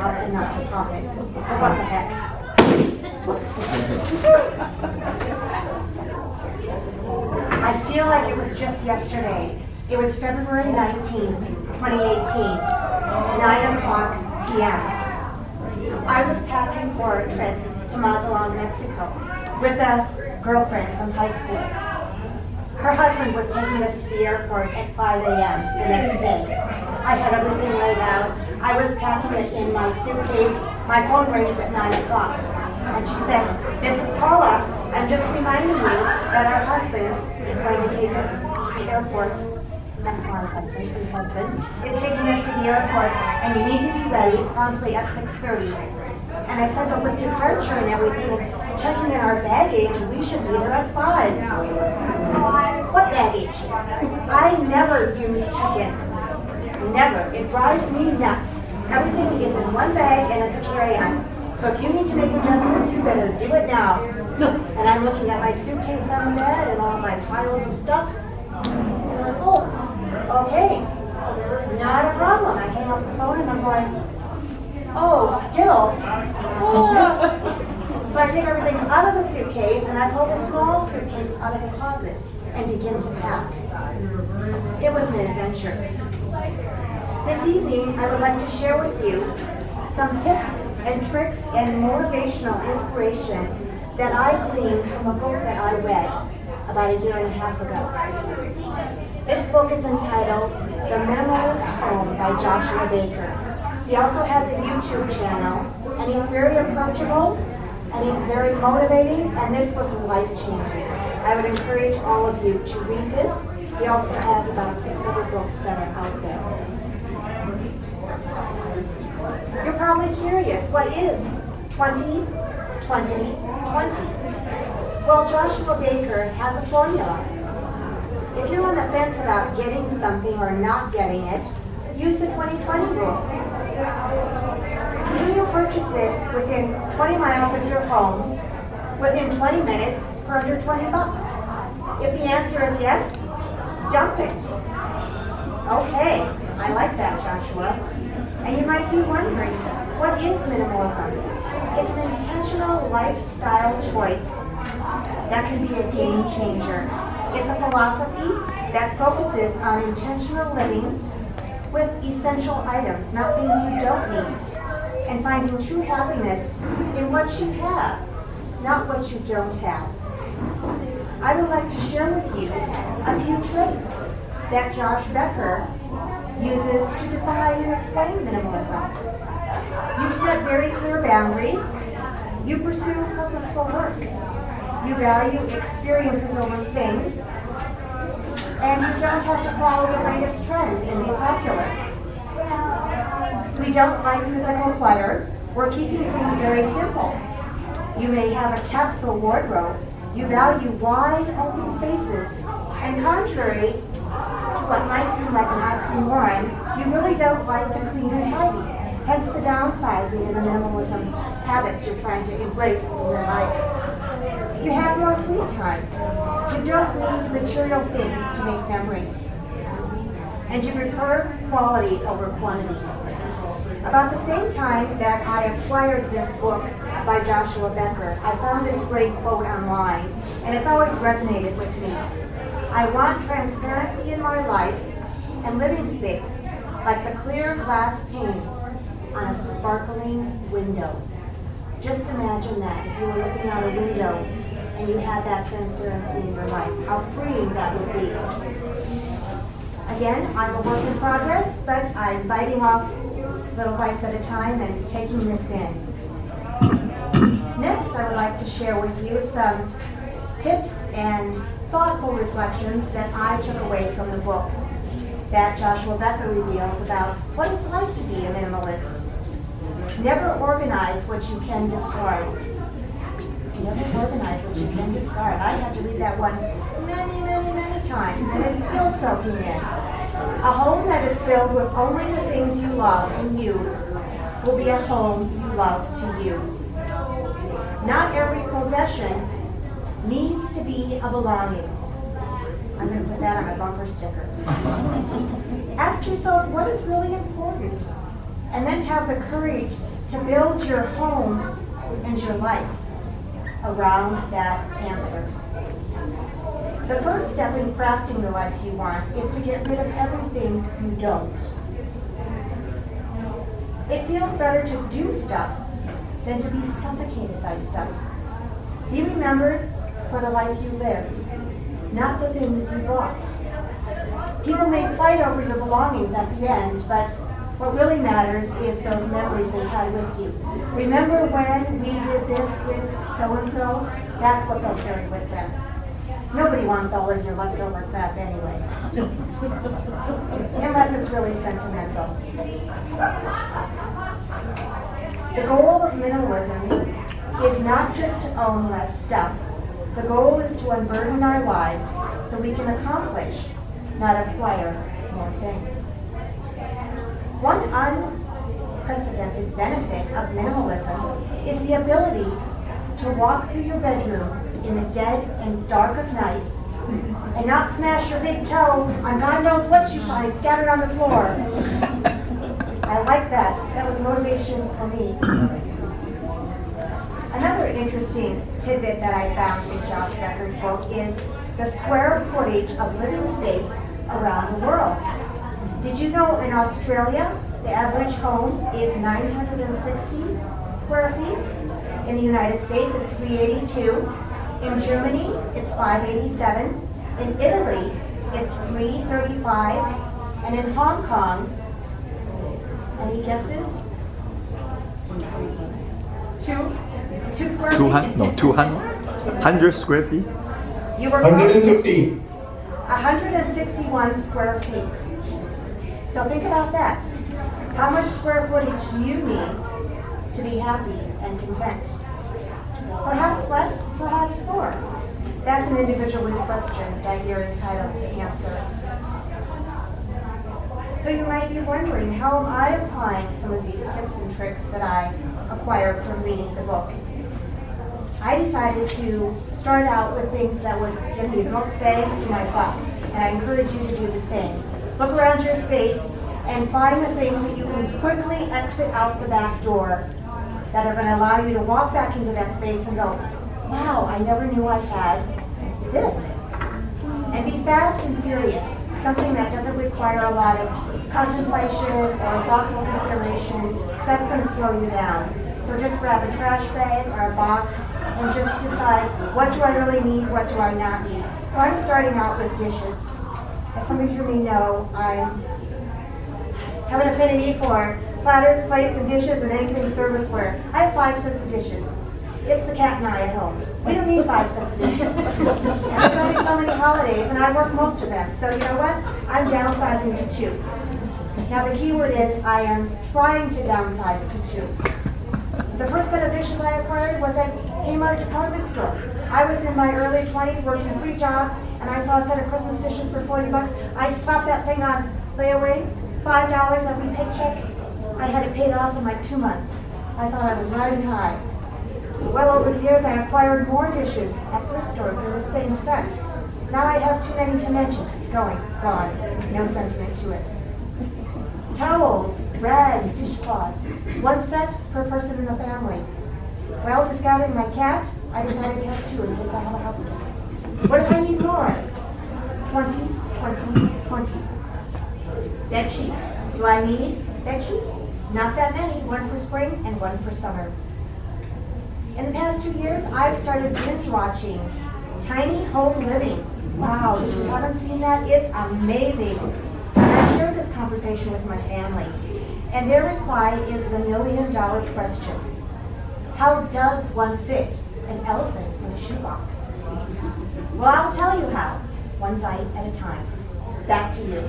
opted not to comment. But what the heck? I feel like it was just yesterday. It was February 19th, 2018, 9 o'clock p.m. I was packing for a trip to Mazatlan, Mexico with a girlfriend from high school. Her husband was taking us to the airport at 5 a.m. the next day. I had everything laid out. I was packing it in my suitcase. My phone rings at 9 o'clock. And she said, "Mrs. Paula, I'm just reminding you that our husband is going to take us to the airport." My husband is taking us to the airport, and you need to be ready promptly at 6:30. And I said, "But with departure and everything, and checking in our baggage, we should be there at 5. What baggage? I never use check-in. Never. It drives me nuts. Everything is in one bag and it's a carry-on. So if you need to make adjustments, you better do it now." And I'm looking at my suitcase on the bed and all my piles of stuff. And I'm like, "Oh, okay, not a problem." I hang up the phone and I'm going, "Oh, Skittles." So I take everything out of the suitcase and I pull the small suitcase out of the closet and begin to pack. It was an adventure. This evening, I would like to share with you some tips and tricks and motivational inspiration that I gleaned from a book that I read about a year and a half ago. This book is entitled The Minimalist Home by Joshua Baker. He also has a YouTube channel, and he's very approachable, and he's very motivating, and this was life-changing. I would encourage all of you to read this. He also has about 6 other books that are out there. You're probably curious, what is 20-20-20? Well, Joshua Baker has a formula. If you're on the fence about getting something or not getting it, use the 20-20 rule. Can you purchase it within 20 miles of your home, within 20 minutes, for under 20 bucks? If the answer is yes, dump it. Okay, I like that, Joshua. And you might be wondering, what is minimalism? It's an intentional lifestyle choice that can be a game changer. It's a philosophy that focuses on intentional living with essential items, not things you don't need, and finding true happiness in what you have, not what you don't have. I would like to share with you a few traits that Josh Becker uses to define and explain minimalism. You set very clear boundaries. You pursue purposeful work. You value experiences over things. And you don't have to follow the latest trend and be popular. We don't like physical clutter. We're keeping things very simple. You may have a capsule wardrobe. You value wide open spaces. And contrary to what might seem like an oxymoron, you really don't like to clean and tidy. Hence the downsizing and the minimalism habits you're trying to embrace in your life. You have more free time. You don't need material things to make memories. And you prefer quality over quantity. About the same time that I acquired this book by Joshua Becker, I found this great quote online, and it's always resonated with me. "I want transparency in my life and living space, like the clear glass panes on a sparkling window." Just imagine that, if you were looking out a window and you had that transparency in your life, how freeing that would be. Again, I'm a work in progress, but I'm biting off little bites at a time and taking this in. Next, I would like to share with you some tips and thoughtful reflections that I took away from the book that Joshua Becker reveals about what it's like to be a minimalist. Never organize what you can discard. Never organize what you can discard. I had to read that one many, many, many times, and it's still soaking in. A home that is filled with only the things you love and use will be a home you love to use. Not every possession needs to be a belonging. I'm going to put that on my bumper sticker. Ask yourself, what is really important? and then have the courage to build your home and your life around that answer. The first step in crafting the life you want is to get rid of everything you don't. It feels better to do stuff than to be suffocated by stuff. Be remembered for the life you lived, not the things you bought. People may fight over your belongings at the end, but what really matters is those memories they had with you. Remember when we did this with so-and-so? That's what they'll carry with them. Nobody wants all of your leftover crap anyway. Unless it's really sentimental. The goal of minimalism is not just to own less stuff. The goal is to unburden our lives so we can accomplish, not acquire, more things. One unprecedented benefit of minimalism is the ability to walk through your bedroom in the dead and dark of night and not smash your big toe on God knows what you find scattered on the floor. I like that. That was motivation for me. Another interesting tidbit that I found in Josh Becker's book is the square footage of living space around the world. Did you know in Australia, the average home is 960 square feet? In the United States, it's 382. In Germany, it's 587. In Italy, it's 335. And in Hong Kong, any guesses? 2 square feet? 200? No, 200? 100 square feet? You were 150. 161 square feet. So think about that. How much square footage do you need to be happy and content? Perhaps less, perhaps more. That's an individual question that you're entitled to answer. So you might be wondering, how am I applying some of these tips and tricks that I acquired from reading the book? I decided to start out with things that would give me the most bang for my buck, and I encourage you to do the same. Look around your space and find the things that you can quickly exit out the back door that are going to allow you to walk back into that space and go, wow, I never knew I had this. And be fast and furious, something that doesn't require a lot of contemplation or thoughtful consideration, because that's going to slow you down. So just grab a trash bag or a box and just decide, what do I really need, what do I not need? So I'm starting out with dishes. As some of you may know, I have an affinity for platters, plates, and dishes, and anything serviceware. I have 5 sets of dishes. It's the cat and I at home. We don't need 5 sets of dishes. And there's only so many holidays, and I work most of them. So you know what? I'm downsizing to 2. Now the key word is, I am trying to downsize to 2. The first set of dishes I acquired was at Kmart department store. I was in my early 20s working 3 jobs, and I saw a set of Christmas dishes for 40 bucks. I slapped that thing on layaway, $5 every paycheck. I had it paid off in like 2 months. I thought I was riding high. Well, over the years, I acquired more dishes at thrift stores in the same set. Now I have too many to mention. It's gone. No sentiment to it. Towels, rags, dishcloths, 1 set per person in the family. Well, discarding my cat, I decided to have 2 in case I have a house guest. What if I need more? 20, 20, 20. Bed sheets. Do I need bed sheets? Not that many. 1 for spring and 1 for summer. In the past 2 years, I've started binge watching Tiny Home Living. Wow, if you haven't seen that, it's amazing. I shared this conversation with my family, and their reply is the $1 million question. How does one fit an elephant in a shoebox? Well, I'll tell you how, 1 bite at a time. Back to you.